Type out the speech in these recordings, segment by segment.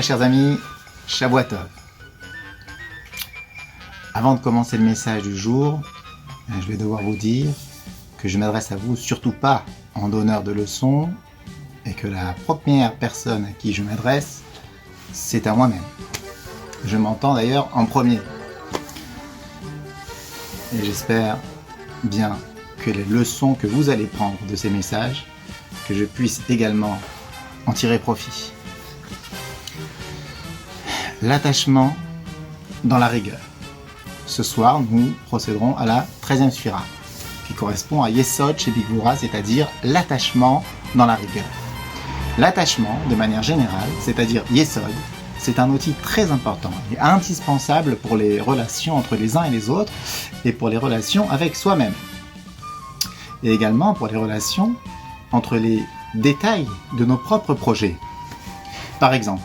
chers amis, Shavua Tov. Avant de commencer le message du jour, je vais devoir vous dire que je m'adresse à vous surtout pas en donneur de leçons et que la première personne à qui je m'adresse, c'est à moi-même. Je m'entends d'ailleurs en premier. Et j'espère bien que les leçons que vous allez prendre de ces messages, que je puisse également en tirer profit. L'attachement dans la rigueur. Ce soir, nous procéderons à la 13e sphira, qui correspond à Yesod chez Bigvura, c'est-à-dire l'attachement dans la rigueur. L'attachement, de manière générale, c'est-à-dire Yesod, c'est un outil très important et indispensable pour les relations entre les uns et les autres et pour les relations avec soi-même. Et également pour les relations entre les détails de nos propres projets. Par exemple,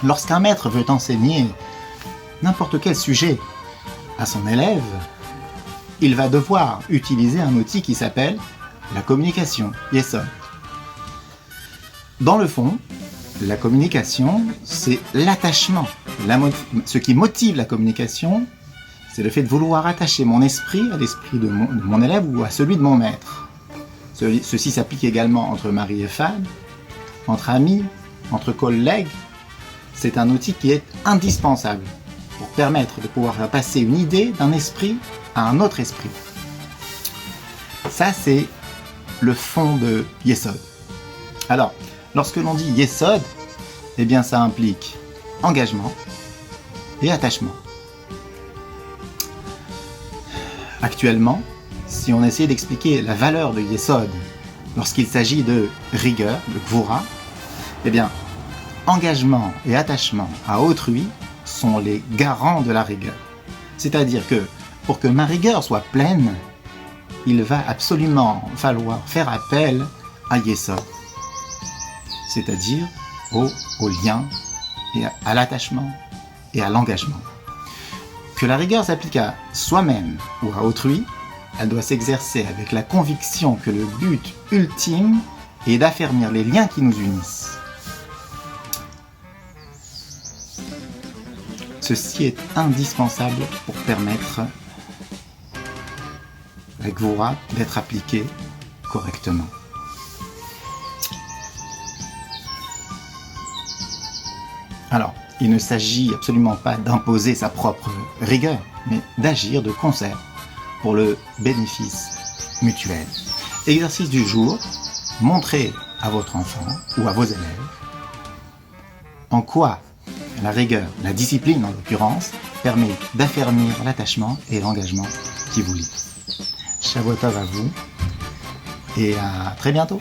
lorsqu'un maître veut enseigner n'importe quel sujet à son élève, il va devoir utiliser un outil qui s'appelle la communication, Yesod. Dans le fond, la communication, c'est l'attachement. Ce qui motive la communication, c'est le fait de vouloir attacher mon esprit à l'esprit de mon élève ou à celui de mon maître. Ceci s'applique également entre mari et femme, entre amis, entre collègues. C'est un outil qui est indispensable pour permettre de pouvoir faire passer une idée d'un esprit à un autre esprit. Ça, c'est le fond de Yesod. Alors, lorsque l'on dit Yesod, eh bien ça implique engagement et attachement. Actuellement, si on essaie d'expliquer la valeur de Yesod lorsqu'il s'agit de rigueur, de Gvura, eh bien, engagement et attachement à autrui sont les garants de la rigueur. C'est-à-dire que pour que ma rigueur soit pleine, il va absolument falloir faire appel à Yesod, c'est-à-dire au lien et à l'attachement et à l'engagement. Que la rigueur s'applique à soi-même ou à autrui, elle doit s'exercer avec la conviction que le but ultime est d'affermir les liens qui nous unissent. Ceci est indispensable pour permettre la Gvura d'être appliquée correctement. Alors, il ne s'agit absolument pas d'imposer sa propre rigueur, mais d'agir de concert pour le bénéfice mutuel. Exercice du jour, montrez à votre enfant ou à vos élèves en quoi la rigueur, la discipline en l'occurrence, permet d'affermir l'attachement et l'engagement qui vous lient. Shavua Tov à vous et à très bientôt.